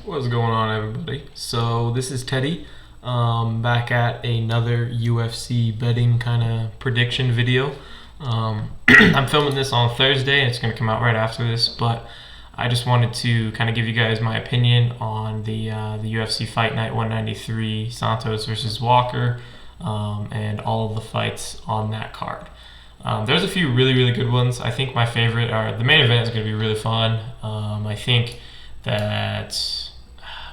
What's going on, everybody? So this is Teddy, back at another UFC betting kind of prediction video. I'm filming this on Thursday. It's going to come out right after this, but I just wanted to kind of give you guys my opinion on the UFC Fight Night 193 Santos versus Walker, and all of the fights on that card. There's a few really good ones. I think my favorite are the main event is going to be really fun. I think that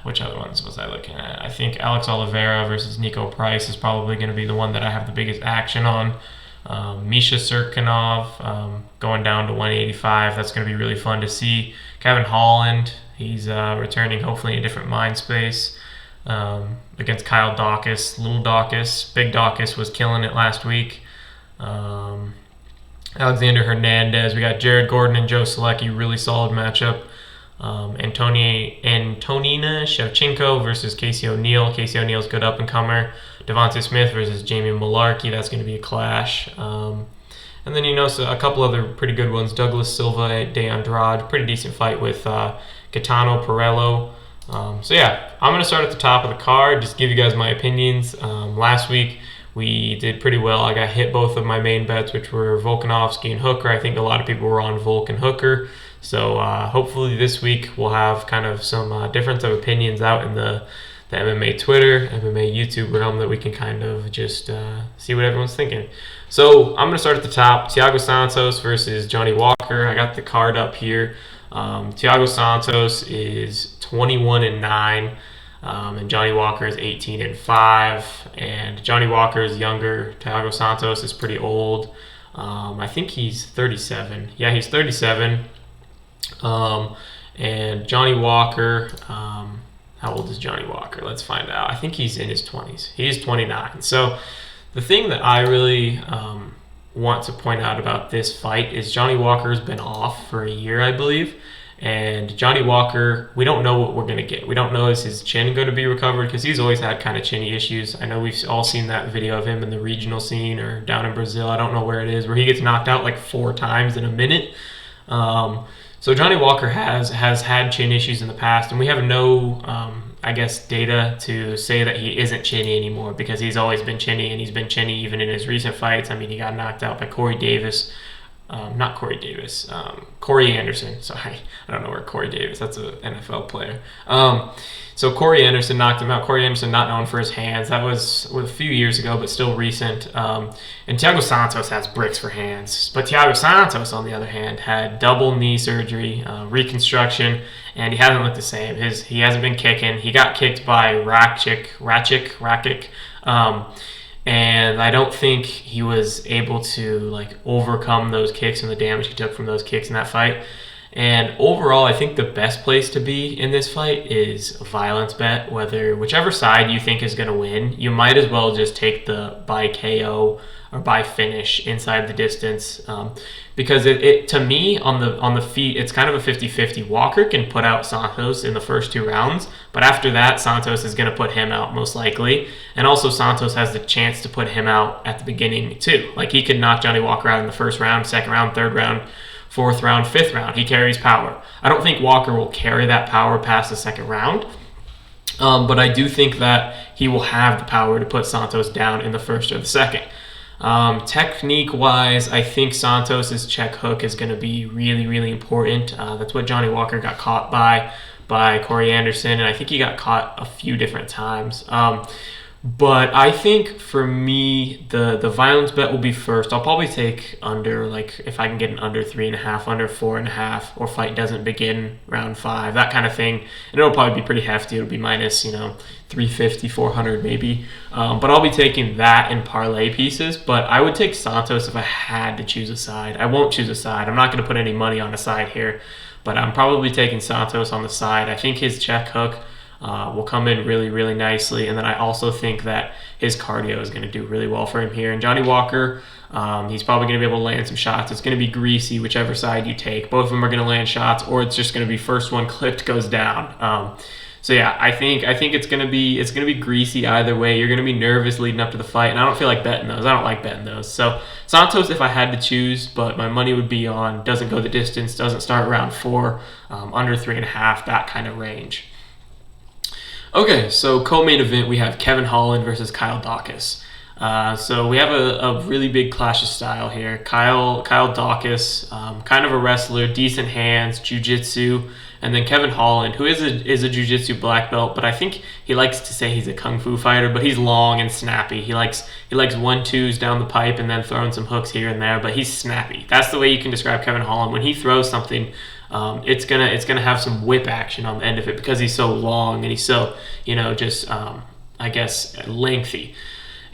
which other ones was I looking at? I think Alex Oliveira versus Nico Price is probably going to be the one that I have the biggest action on. Misha Serkinov going down to 185. That's going to be really fun to see. Kevin Holland, he's returning hopefully in a different mind space against Kyle Dawkis. Little Dawkis. Big Dawkis was killing it last week. Alexander Hernandez. We got Jared Gordon and Joe Salecki. Really solid matchup. Antonina Shevchenko versus Casey O'Neill. Casey O'Neill's good up-and-comer. Devontae Smith versus Jamie Malarkey. That's going to be a clash. And then, so a couple other pretty good ones. Douglas Silva de Andrade. Pretty decent fight with Gaetano Perello. I'm going to start at the top of the card. Just give you guys my opinions. Last week, we did pretty well. I got hit both of my main bets, which were Volkanovski and Hooker. I think a lot of people were on Volk and Hooker. So hopefully this week we'll have kind of some difference of opinions out in the MMA Twitter, MMA YouTube realm that we can kind of just see what everyone's thinking. So I'm going to start at the top. Tiago Santos versus Johnny Walker. I got the card up here. Tiago Santos is 21-9. And Johnny Walker is 18-5, and Johnny Walker is younger. Tiago Santos is pretty old. I think he's 37. Yeah, he's 37. And Johnny Walker, how old is Johnny Walker? Let's find out. I think he's in his 20s. He's 29. So the thing that I really want to point out about this fight is Johnny Walker's been off for a year, I believe. And Johnny Walker, we don't know what we're going to get. We don't know is his chin going to be recovered, because he's always had kind of chinny issues. I know we've all seen that video of him in the regional scene or down in Brazil. I don't know where it is, where he gets knocked out like 4 times in a minute. So Johnny Walker has had chin issues in the past, and we have no, data to say that he isn't chinny anymore, because he's always been chinny, and he's been chinny even in his recent fights. I mean, he got knocked out by Corey Anderson. Sorry, I don't know where Corey Davis. That's an NFL player. So Corey Anderson knocked him out. Corey Anderson, not known for his hands. That was a few years ago, but still recent. And Tiago Santos has bricks for hands. But Tiago Santos, on the other hand, had double knee surgery, reconstruction, and he hasn't looked the same. He hasn't been kicking. He got kicked by Rakic. And I don't think he was able to overcome those kicks and the damage he took from those kicks in that fight. And overall, I think the best place to be in this fight is a violence bet. Whichever side you think is going to win, you might as well just take the by KO or by finish inside the distance. Because it to me, on the feet, it's kind of a 50-50. Walker can put out Santos in the first 2 rounds, but after that, Santos is going to put him out most likely. And also, Santos has the chance to put him out at the beginning too. Like, he could knock Johnny Walker out in the first round, second round, third round, fourth round, fifth round. He carries power. I don't think Walker will carry that power past the second round. But I do think that he will have the power to put Santos down in the first or the second. Technique-wise, I think Santos' check hook is going to be really important. That's what Johnny Walker got caught by Corey Anderson, and I think he got caught a few different times. But I think for me, the violence bet will be first. I'll probably take under, if I can get an under 3.5, under 4.5, or fight doesn't begin round 5, that kind of thing. And it'll probably be pretty hefty. It'll be minus, 350, 400 maybe. But I'll be taking that in parlay pieces. But I would take Santos if I had to choose a side. I won't choose a side. I'm not going to put any money on a side here. But I'm probably taking Santos on the side. I think his check hook will come in really nicely. And then I also think that his cardio is going to do really well for him here. And Johnny Walker, he's probably going to be able to land some shots. It's going to be greasy, whichever side you take. Both of them are going to land shots, or it's just going to be first one clipped goes down. I think it's going to be greasy either way. You're going to be nervous leading up to the fight, and I don't feel like betting those. I don't like betting those. So Santos, if I had to choose, but my money would be on doesn't go the distance, doesn't start round 4, under 3.5, that kind of range. Okay, so co-main event, we have Kevin Holland versus Kyle Dawkis. So we have a really big clash of style here. Kyle Dawkis, kind of a wrestler, decent hands, jiu-jitsu, and then Kevin Holland, who is a jiu-jitsu black belt, but I think he likes to say he's a kung fu fighter, but he's long and snappy. He likes 1-2s down the pipe and then throwing some hooks here and there, but he's snappy. That's the way you can describe Kevin Holland. When he throws something, it's gonna have some whip action on the end of it because he's so long and he's so just I guess lengthy.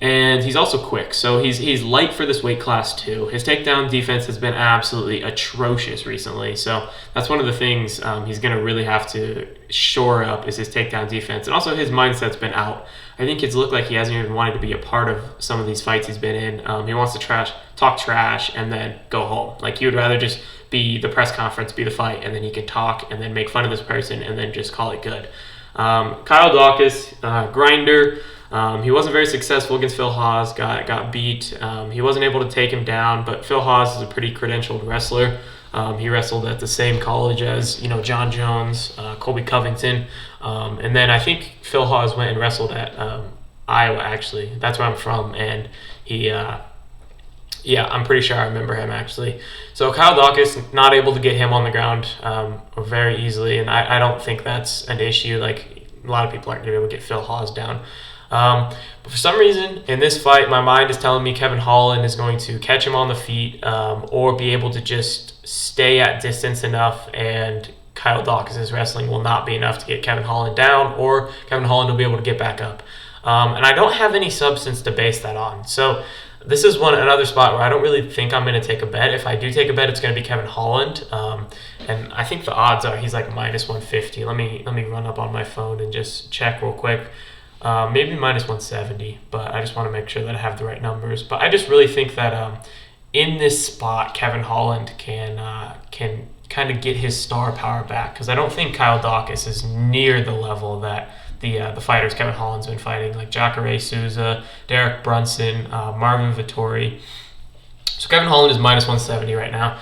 And he's also quick, so he's light for this weight class too. His takedown defense has been absolutely atrocious recently, so that's one of the things he's going to really have to shore up is his takedown defense. And also his mindset's been out. I think it's looked like he hasn't even wanted to be a part of some of these fights he's been in. He wants to talk trash and then go home. Like he would rather just be the press conference, be the fight, and then he can talk and then make fun of this person and then just call it good. Kyle Dawkis, grinder. He wasn't very successful against Phil Hawes, got beat. He wasn't able to take him down, but Phil Hawes is a pretty credentialed wrestler. He wrestled at the same college as John Jones, Colby Covington, and then I think Phil Hawes went and wrestled at Iowa, actually. That's where I'm from, and he, I'm pretty sure I remember him, actually. So Kyle Dawkis, not able to get him on the ground very easily, and I don't think that's an issue. Like, a lot of people aren't going to be able to get Phil Hawes down. But for some reason, in this fight, my mind is telling me Kevin Holland is going to catch him on the feet or be able to just stay at distance enough, and Kyle Dawkis' wrestling will not be enough to get Kevin Holland down, or Kevin Holland will be able to get back up. And I don't have any substance to base that on. So this is another spot where I don't really think I'm going to take a bet. If I do take a bet, it's going to be Kevin Holland. And I think the odds are he's like minus 150. Let me run up on my phone and just check real quick. Maybe minus 170, but I just want to make sure that I have the right numbers. But I just really think that in this spot, Kevin Holland can kind of get his star power back, because I don't think Kyle Dawkis is near the level that the fighters Kevin Holland's been fighting, like Jacare Souza, Derek Brunson, Marvin Vettori. So Kevin Holland is minus 170 right now.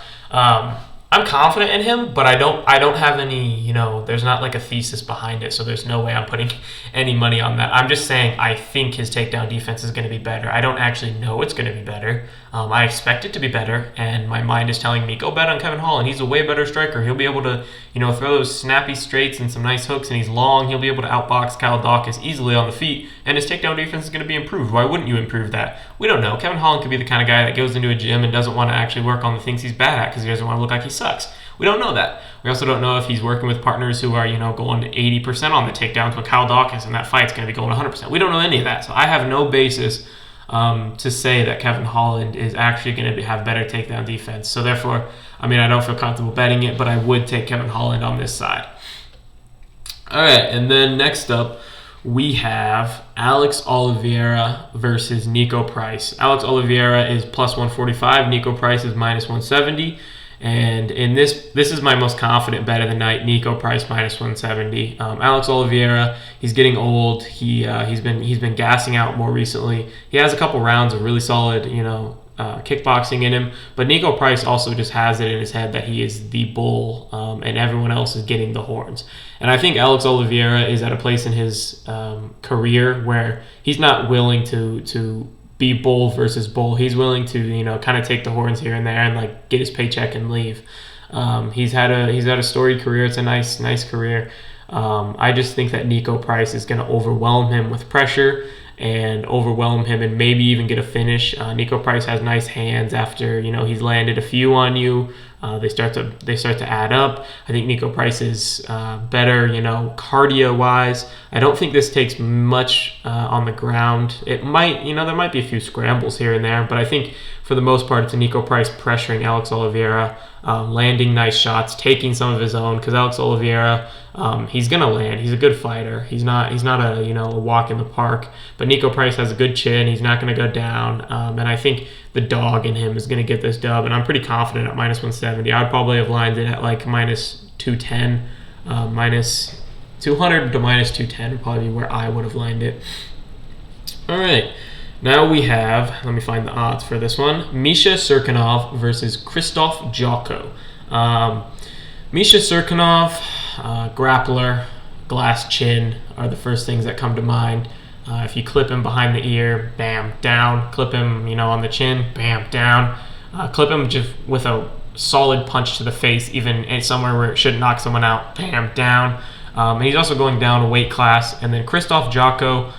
I'm confident in him, but I don't have any, there's not like a thesis behind it, so there's no way I'm putting any money on that. I'm just saying I think his takedown defense is going to be better. I don't actually know it's going to be better. I expect it to be better, and my mind is telling me, go bet on Kevin Holland. He's a way better striker. He'll be able to, throw those snappy straights and some nice hooks, and he's long. He'll be able to outbox Kyle Dawkis easily on the feet, and his takedown defense is going to be improved. Why wouldn't you improve that? We don't know. Kevin Holland could be the kind of guy that goes into a gym and doesn't want to actually work on the things he's bad at because he doesn't want to look like he sucks. We don't know that. We also don't know if he's working with partners who are, going to 80% on the takedowns with Kyle Dawkis, and that fight's going to be going 100%. We don't know any of that, so I have no basis to say that Kevin Holland is actually going to have better takedown defense. So therefore, I don't feel comfortable betting it, but I would take Kevin Holland on this side. All right, and then next up, we have Alex Oliveira versus Nico Price. Alex Oliveira is plus 145. Nico Price is minus 170. And in this is my most confident bet of the night. Nico Price minus 170. Alex Oliveira, he's getting old. He's been gassing out more recently. He has a couple rounds of really solid, kickboxing in him. But Nico Price also just has it in his head that he is the bull, and everyone else is getting the horns. And I think Alex Oliveira is at a place in his career where he's not willing to be bull versus bull. He's willing to, kind of take the horns here and there and like get his paycheck and leave. He's had a storied career. It's a nice career. I just think that Nico Price is going to overwhelm him with pressure and overwhelm him and maybe even get a finish. Nico Price has nice hands after, he's landed a few on you. They start to add up. I think Nico Price is better, cardio-wise. I don't think this takes much on the ground. It might, there might be a few scrambles here and there, but I think for the most part, it's a Nico Price pressuring Alex Oliveira, landing nice shots, taking some of his own, because Alex Oliveira, he's going to land. He's a good fighter. He's not a walk in the park, but Nico Price has a good chin. He's not going to go down, and I think the dog in him is going to get this dub, and I'm pretty confident at minus 170. I'd probably have lined it at like minus 210, minus 200 to minus 210 would probably be where I would have lined it. All right. Now we have, let me find the odds for this one, Misha Serkinov versus Christoph Jocko. Misha Serkinov, grappler, glass chin are the first things that come to mind. If you clip him behind the ear, bam, down. Clip him, on the chin, bam, down. Clip him just with a solid punch to the face, even somewhere where it should knock someone out, bam, down. And he's also going down a weight class. And then Christoph Jocko,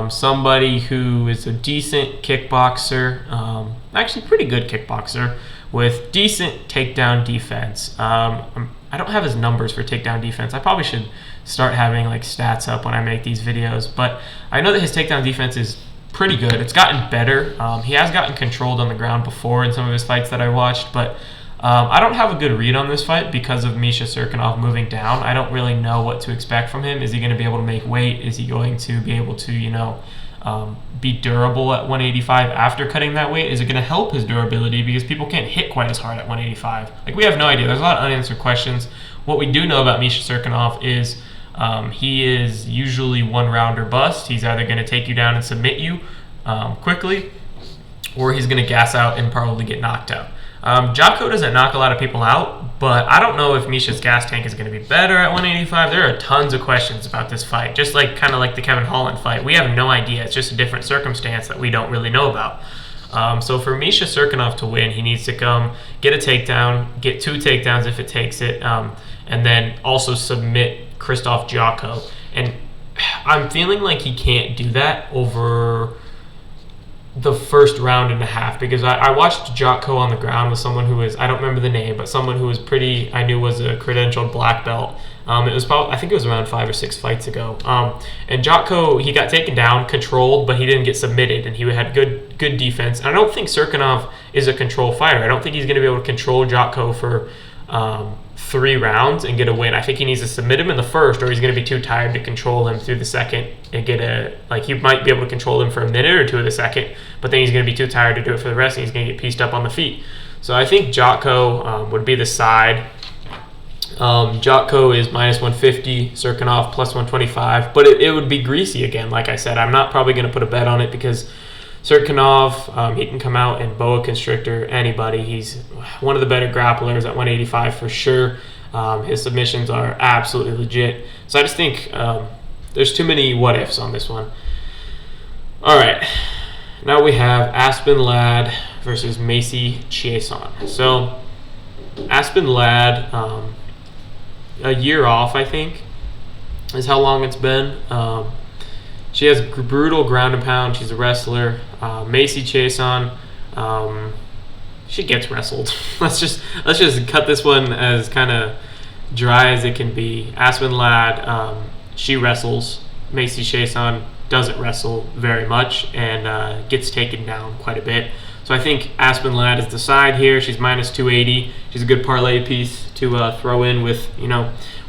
somebody who is a decent kickboxer, actually pretty good kickboxer, with decent takedown defense. I don't have his numbers for takedown defense. I probably should start having stats up when I make these videos, but I know that his takedown defense is pretty good. It's gotten better. He has gotten controlled on the ground before in some of his fights that I watched, but I don't have a good read on this fight because of Misha Serkinov moving down. I don't really know what to expect from him. Is he going to be able to make weight? Is he going to be able to, be durable at 185 after cutting that weight? Is it going to help his durability because people can't hit quite as hard at 185? We have no idea. There's a lot of unanswered questions. What we do know about Misha Serkinov is he is usually one round or bust. He's either going to take you down and submit you quickly, or he's going to gas out and probably get knocked out. Jocko doesn't knock a lot of people out, but I don't know if Misha's gas tank is going to be better at 185. There are tons of questions about this fight, just kind of like the Kevin Holland fight. We have no idea. It's just a different circumstance that we don't really know about. So for Misha Serkinov to win, he needs to come get a takedown, get 2 takedowns if it takes it, and then also submit Christoph Jocko. And I'm feeling like he can't do that over the first round and a half, because I watched Jocko on the ground with someone who was, I don't remember the name, but someone who was I knew was a credentialed black belt. It was I think it was around 5 or 6 fights ago. And Jocko, he got taken down, controlled, but he didn't get submitted, and he had good defense. And I don't think Serkinov is a control fighter. I don't think he's going to be able to control Jocko for 3 rounds and get a win. I think he needs to submit him in the first, or he's going to be too tired to control him through the second and get he might be able to control him for a minute or 2 of the second, but then he's going to be too tired to do it for the rest, and he's going to get pieced up on the feet. So I think Jocko would be the side. Jocko is minus 150, Serkinov plus 125, but it would be greasy again. Like I said, I'm not probably going to put a bet on it because Serkinov, he can come out and boa constrictor anybody. He's one of the better grapplers at 185 for sure. His submissions are absolutely legit. So I just think there's too many what ifs on this one. All right, now we have Aspen Ladd versus Macy Chiasson. So Aspen Ladd, a year off, I think, is how long it's been. She has brutal ground and pound. She's a wrestler. Macy Chiasson, she gets wrestled. let's just cut this one as kind of dry as it can be. Aspen Ladd, she wrestles. Macy Chiasson doesn't wrestle very much and gets taken down quite a bit. So I think Aspen Ladd is the side here. She's minus 280. She's a good parlay piece to throw in with,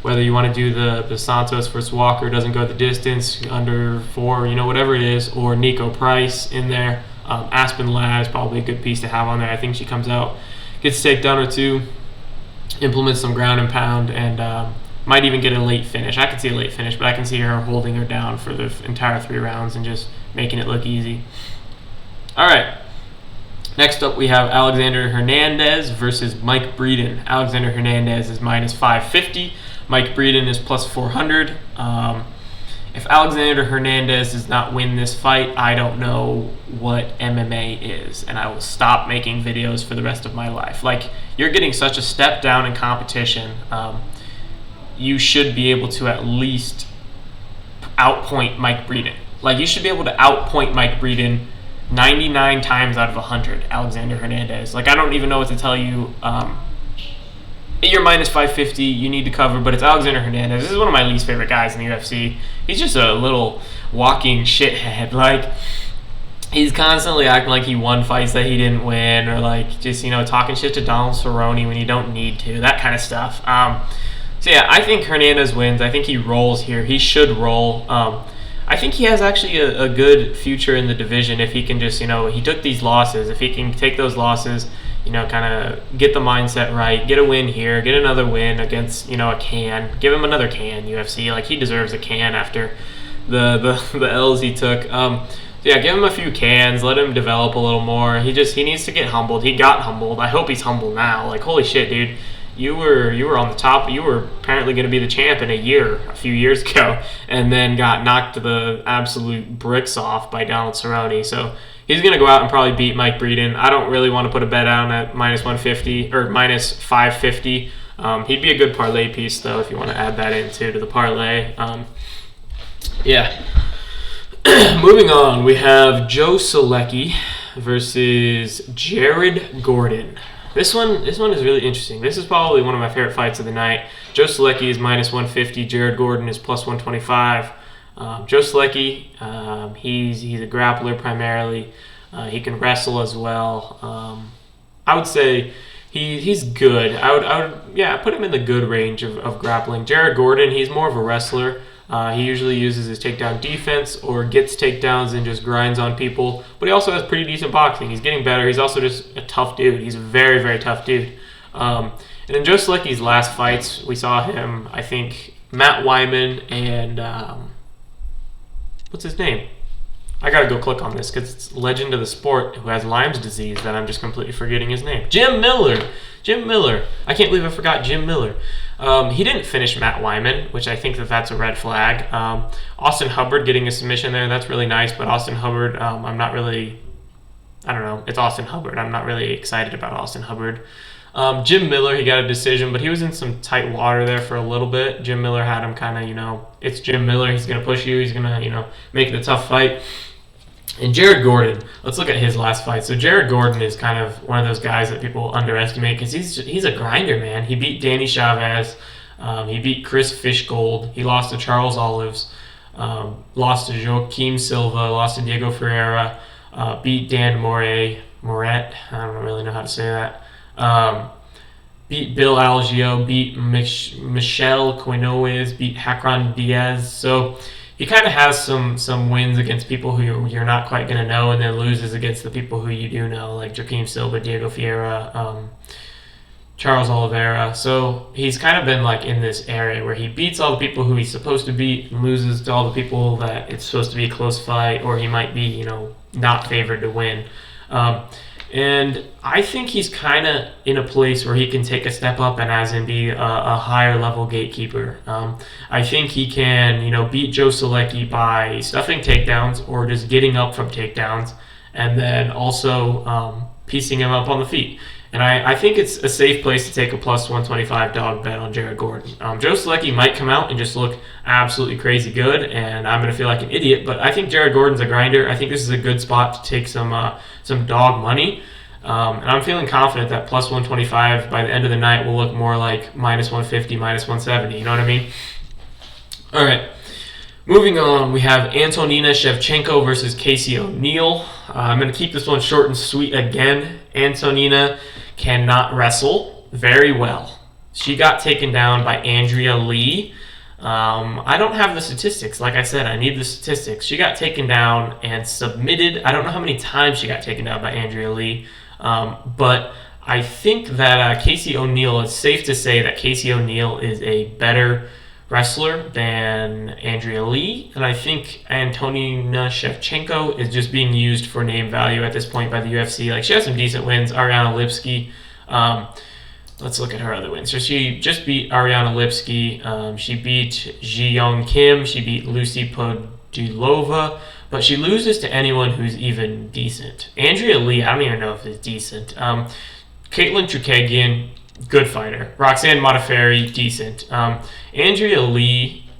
whether you want to do the Santos versus Walker, doesn't go the distance, under 4, whatever it is, or Nico Price in there. Aspen Ladd is probably a good piece to have on there. I think she comes out, gets a takedown or 2, implements some ground and pound, and might even get a late finish. I can see a late finish, but I can see her holding her down for the entire 3 rounds and just making it look easy. All right. Next up, we have Alexander Hernandez versus Mike Breeden. Alexander Hernandez is minus 550. Mike Breeden is plus 400. If Alexander Hernandez does not win this fight, I don't know what MMA is, and I will stop making videos for the rest of my life. You're getting such a step down in competition. You should be able to at least outpoint Mike Breeden. You should be able to outpoint Mike Breeden 99 times out of 100, Alexander Hernandez. I don't even know what to tell you. You're minus 550, you need to cover, but it's Alexander Hernandez. This is one of my least favorite guys in the UFC. He's just a little walking shithead. He's constantly acting like he won fights that he didn't win, or just, talking shit to Donald Cerrone when you don't need to, that kind of stuff. So yeah, I think Hernandez wins. I think he rolls here. He should roll. I think he has actually a good future in the division if he can just, he took these losses. If he can take those losses, kind of get the mindset right, get a win here, get another win against, a can. Give him another can, UFC. He deserves a can after the L's he took. So yeah, give him a few cans, let him develop a little more. He needs to get humbled. He got humbled. I hope he's humbled now. Holy shit, dude. you were on the top. You were apparently going to be the champ in a few years ago, and then got knocked the absolute bricks off by Donald Cerrone. So he's going to go out and probably beat Mike Breeden. I don't really want to put a bet down at minus 150 or minus 550. He'd be a good parlay piece, though, if you want to add that into to the parlay. Yeah. Moving on, we have Joe Salecki versus Jared Gordon. This one is really interesting. This is probably one of my favorite fights of the night. Joe Salecki is minus 150. Jared Gordon is plus 125. Joe Salecki, he's a grappler primarily. He can wrestle as well. I would say he's good. I would put him in the good range of grappling. Jared Gordon, he's more of a wrestler. He usually uses his takedown defense or gets takedowns and just grinds on people. But he also has pretty decent boxing. He's getting better. He's also just a tough dude. He's a very, very tough dude. And in Joe Salecki's last fights, we saw him, I think, Matt Wyman and what's his name? I gotta go click on this because it's a legend of the sport who has Lyme's disease that I'm just completely forgetting his name. Jim Miller. I can't believe I forgot Jim Miller. He didn't finish Matt Wyman, which I think that's a red flag. Austin Hubbard getting a submission there, that's really nice, but Austin Hubbard, it's Austin Hubbard. I'm not really excited about Austin Hubbard. Jim Miller, he got a decision, but he was in some tight water there for a little bit. Jim Miller had him kind of, it's Jim Miller. He's going to push you. He's going to, make it a tough fight. And Jared Gordon, let's look at his last fight. So Jared Gordon is kind of one of those guys that people underestimate because he's a grinder, man. He beat Danny Chavez. He beat Chris Fishgold. He lost to Charles Olives. Lost to Joaquim Silva. Lost to Diego Ferreira. Beat Dan Moret. I don't really know how to say that. Beat Bill Algeo. Beat Michelle Quinones. Beat Hakron Diaz. So he kind of has some wins against people who you're not quite going to know, and then loses against the people who you do know, like Joaquim Silva, Diego Ferreira, Charles Oliveira. So he's kind of been like in this area where he beats all the people who he's supposed to beat and loses to all the people that it's supposed to be a close fight, or he might be, not favored to win. And I think he's kind of in a place where he can take a step up and as in be a higher level gatekeeper. I think he can, beat Joe Salecki by stuffing takedowns or just getting up from takedowns and then also piecing him up on the feet. And I think it's a safe place to take a plus 125 dog bet on Jared Gordon. Joe Salecki might come out and just look absolutely crazy good, and I'm going to feel like an idiot, but I think Jared Gordon's a grinder. I think this is a good spot to take some dog money. And I'm feeling confident that plus 125 by the end of the night will look more like minus 150, minus 170. You know what I mean? All right. Moving on, we have Antonina Shevchenko versus Casey O'Neill. I'm going to keep this one short and sweet again. Antonina cannot wrestle very well. She got taken down by Andrea Lee. I don't have the statistics. Like I said, I need the statistics. She got taken down and submitted. I don't know how many times she got taken down by Andrea Lee, but I think that Casey O'Neill, it's safe to say that Casey O'Neill is a better wrestler than Andrea Lee, and I think Antonina Shevchenko is just being used for name value at this point by the UFC. Like, she has some decent wins. Ariana Lipski. Let's look at her other wins. So she just beat Ariana Lipski. She beat Ji Young Kim. She beat Lucy Podilova. But she loses to anyone who's even decent. Andrea Lee, I don't even know if it's decent. Caitlin Chukagian, good fighter. Roxanne Modafferi, decent. Andrea Lee,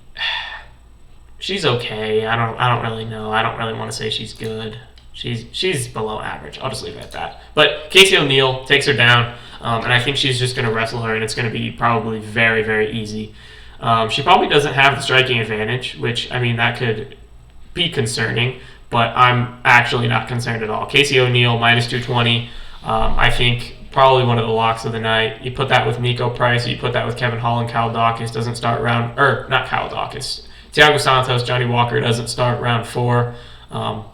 she's okay. I don't really know. I don't really want to say she's good. She's below average. I'll just leave it at that. But Casey O'Neill takes her down, and I think she's just going to wrestle her, and it's going to be probably very, very easy. She probably doesn't have the striking advantage, which, that could be concerning, but I'm actually not concerned at all. Casey O'Neill, minus 220. I think probably one of the locks of the night. You put that with Nico Price, or you put that with Kevin Holland. Kyle Dawkis doesn't start not Kyle Dawkis. Tiago Santos, Johnny Walker doesn't start round 4.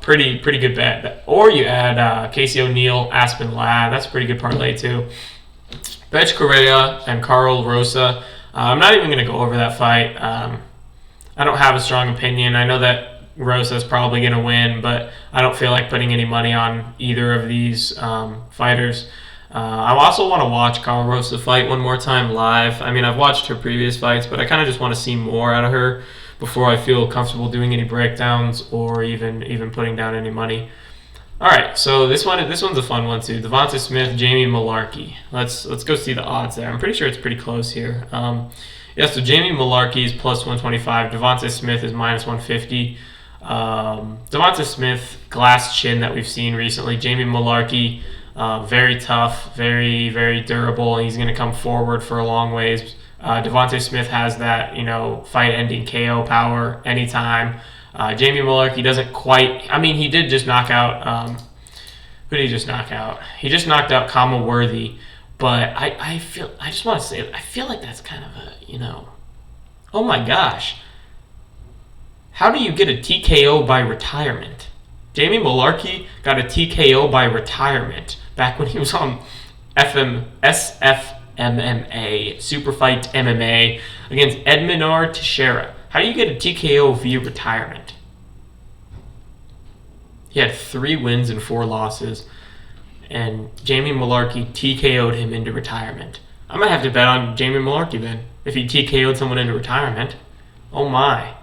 Pretty good bet. Or you add Casey O'Neill, Aspen Ladd. That's a pretty good parlay too. Betch Correa and Carl Rosa. I'm not even going to go over that fight. I don't have a strong opinion. I know that Rosa's probably going to win, but I don't feel like putting any money on either of these fighters. I also want to watch Carl Rosa fight one more time live. I mean, I've watched her previous fights, but I kind of just want to see more out of her before I feel comfortable doing any breakdowns or even putting down any money. All right, so this one's a fun one too. Devonta Smith, Jamie Malarkey. Let's go see the odds there. I'm pretty sure it's pretty close here. So Jamie Malarkey is plus 125. Devonta Smith is minus 150. Devonta Smith, glass chin that we've seen recently. Jamie Malarkey, very tough, very, very durable. He's going to come forward for a long ways. Devonta Smith has that, fight-ending KO power anytime. Jamie Malarkey doesn't quite. I mean, he did just knock out. Who did he just knock out? He just knocked out Kama Worthy. But I just want to say, I feel like that's kind of a, oh my gosh. How do you get a TKO by retirement? Jamie Malarkey got a TKO by retirement back when he was on SFMMA, Superfight MMA, against Edminar Teixeira. How do you get a TKO via retirement? He had 3 wins and 4 losses, and Jamie Malarkey TKO'd him into retirement. I might have to bet on Jamie Malarkey then, if he TKO'd someone into retirement. Oh my.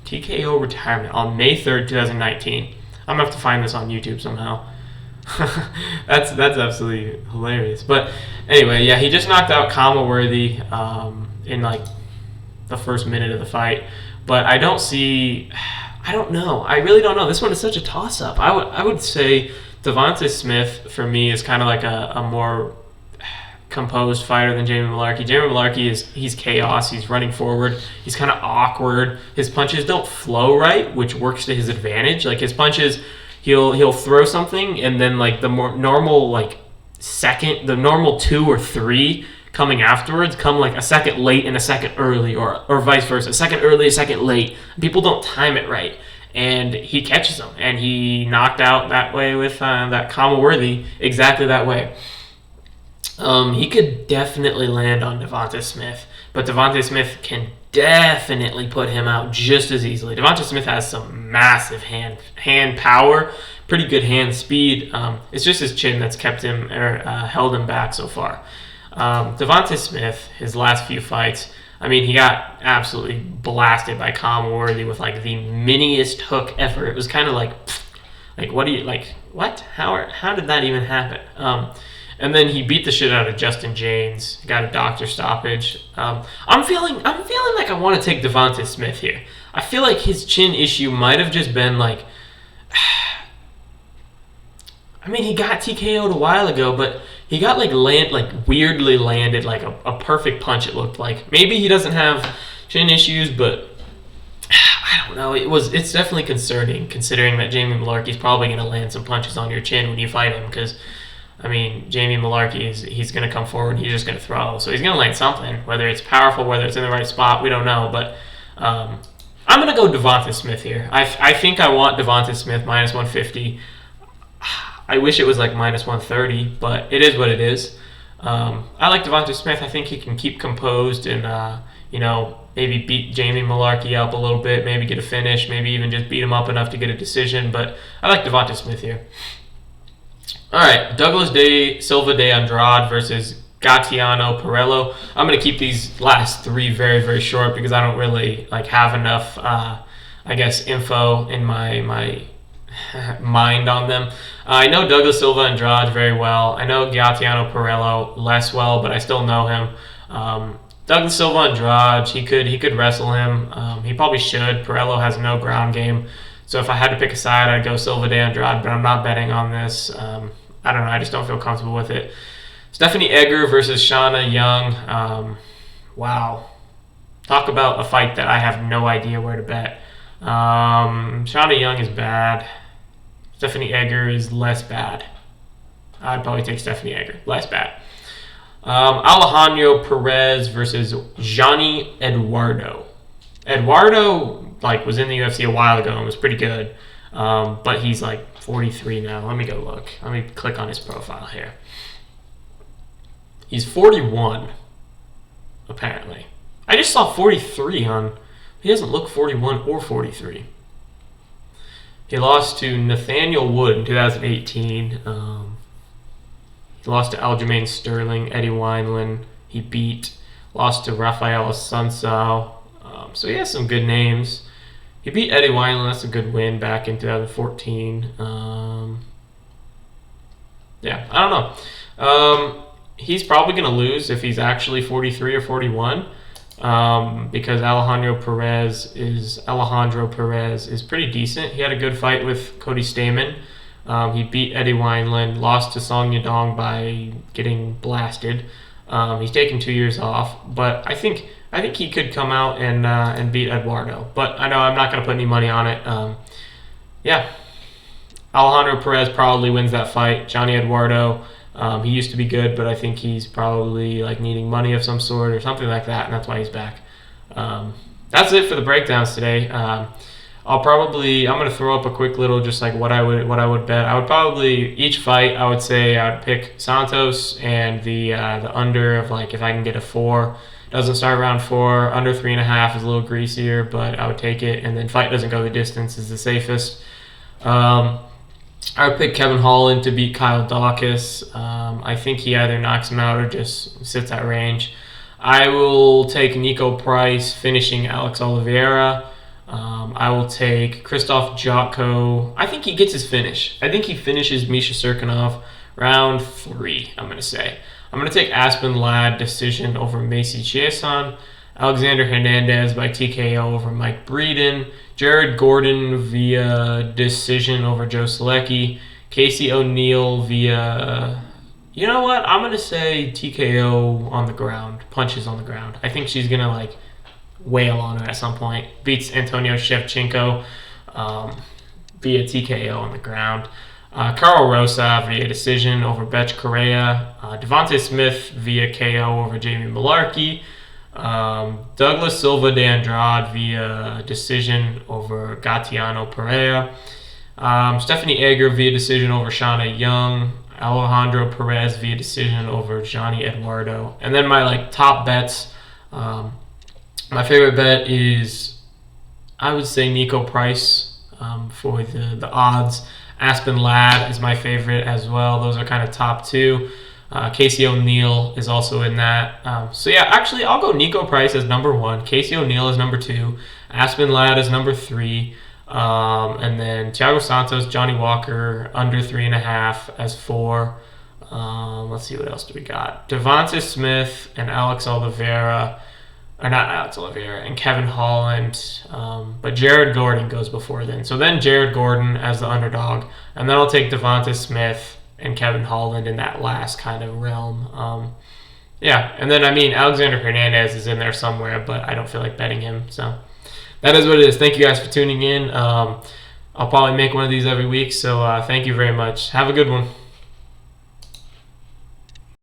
TKO retirement on May 3rd, 2019. I'm going to have to find this on YouTube somehow. That's absolutely hilarious. But anyway, yeah, he just knocked out Kama Worthy in like the first minute of the fight. But I don't know. I really don't know. This one is such a toss-up. I would say Devonta Smith, for me, is kind of like a more composed fighter than Jamie Malarkey. Jamie Malarkey he's chaos. He's running forward. He's kind of awkward. His punches don't flow right, which works to his advantage. Like his punches, he'll throw something, and then like the more normal the normal 2 or 3 coming afterwards come like a second late and a second early, or vice versa, a second early, a second late. People don't time it right, and he catches them, and he knocked out that way with that Kama Worthy exactly that way. He could definitely land on Devonta Smith, but Devonta Smith can definitely put him out just as easily. Devonta Smith has some massive hand power, pretty good hand speed. It's just his chin that's kept him held him back so far. Devonta Smith, his last few fights, I mean, he got absolutely blasted by Kama Worthy with like the miniest hook ever. It was kind of like what? How did that even happen? And then he beat the shit out of Justin James. Got a doctor stoppage. I'm feeling like I want to take Devonta Smith here. I feel like his chin issue might have just been like. I mean, he got TKO'd a while ago, but he got weirdly landed like a perfect punch. It looked like maybe he doesn't have chin issues, but I don't know. It's definitely concerning considering that Jamie Malarkey's probably going to land some punches on your chin when you fight him because. I mean, Jamie Malarkey, he's going to come forward and he's just going to throw. So he's going to land something, whether it's powerful, whether it's in the right spot, we don't know. But I'm going to go Devonta Smith here. I think I want Devonta Smith minus 150. I wish it was like minus 130, but it is what it is. I like Devonta Smith. I think he can keep composed and, maybe beat Jamie Malarkey up a little bit, maybe get a finish, maybe even just beat him up enough to get a decision. But I like Devonta Smith here. All right, Douglas Silva de Andrade versus Gaetano Perello. I'm going to keep these last 3 very, very short because I don't really have enough, info in my mind on them. I know Douglas Silva Andrade very well. I know Gaetano Perello less well, but I still know him. Douglas Silva Andrade, he could wrestle him. He probably should. Perello has no ground game. So if I had to pick a side, I'd go Silva de Andrade, but I'm not betting on this. I don't know. I just don't feel comfortable with it. Stephanie Edgar versus Shauna Young. Wow. Talk about a fight that I have no idea where to bet. Shauna Young is bad. Stephanie Edgar is less bad. I'd probably take Stephanie Edgar. Less bad. Alejandro Perez versus Johnny Eduardo. Eduardo was in the UFC a while ago and was pretty good, but he's 43 now. Let me go look. Let me click on his profile here. He's 41, apparently. I just saw 43 on. He doesn't look 41 or 43. He lost to Nathaniel Wood in 2018. He lost to Aljamain Sterling, Eddie Wineland. He lost to Rafael Assunção. So he has some good names. He beat Eddie Wineland. That's a good win back in 2014. Yeah, I don't know. He's probably going to lose if he's actually 43 or 41, because Alejandro Perez is pretty decent. He had a good fight with Cody Stamann. He beat Eddie Wineland, lost to Song Yadong by getting blasted. He's taken 2 years off, but I think he could come out and beat Eduardo. But I know I'm not going to put any money on it. Yeah, Alejandro Perez probably wins that fight. Johnny Eduardo, he used to be good, but I think he's probably like needing money of some sort or something like that, and that's why he's back. That's it for the breakdowns today. I'm going to throw up a quick little just like what I would bet. I would probably each fight I would say I would pick Santos and the under of like if I can get a 4. Doesn't start around 4. Under 3.5 is a little greasier, but I would take it. And then fight doesn't go the distance is the safest. I would pick Kevin Holland to beat Kyle Dawkis. I think he either knocks him out or just sits at range. I will take Nico Price finishing Alex Oliveira. I will take Christoph Jotko. I think he gets his finish. I think he finishes Misha Serkinov round 3, I'm going to say. I'm going to take Aspen Ladd decision over Macy Chiasson. Alexander Hernandez by TKO over Mike Breeden. Jared Gordon via decision over Joe Salecki. Casey O'Neill via... You know what? I'm going to say TKO on the ground. Punches on the ground. I think she's going to like wail on her at some point. Beats Antonina Shevchenko via TKO on the ground. Carl Rosa via decision over Betch Correa. Devontae Smith via KO over Jamie Malarkey. Douglas Silva de Andrade via decision over Gatiano Pereira. Stephanie Edgar via decision over Shauna Young. Alejandro Perez via decision over Johnny Eduardo. And then my like top bets. My favorite bet is, I would say Nico Price for the odds. Aspen Ladd is my favorite as well. Those are kind of top 2. Casey O'Neill is also in that. So yeah, actually I'll go Nico Price as number 1. Casey O'Neill is number 2. Aspen Ladd is number 3. And then Tiago Santos, Johnny Walker under 3.5 as 4. Let's see, what else do we got? Devontae Smith and Alex Oliveira. Or not Alex Oliveira, and Kevin Holland. But Jared Gordon goes before then. So then Jared Gordon as the underdog. And then I'll take Devontae Smith and Kevin Holland in that last kind of realm. Yeah, and then, I mean, Alexander Hernandez is in there somewhere, but I don't feel like betting him. So that is what it is. Thank you guys for tuning in. I'll probably make one of these every week, so thank you very much. Have a good one.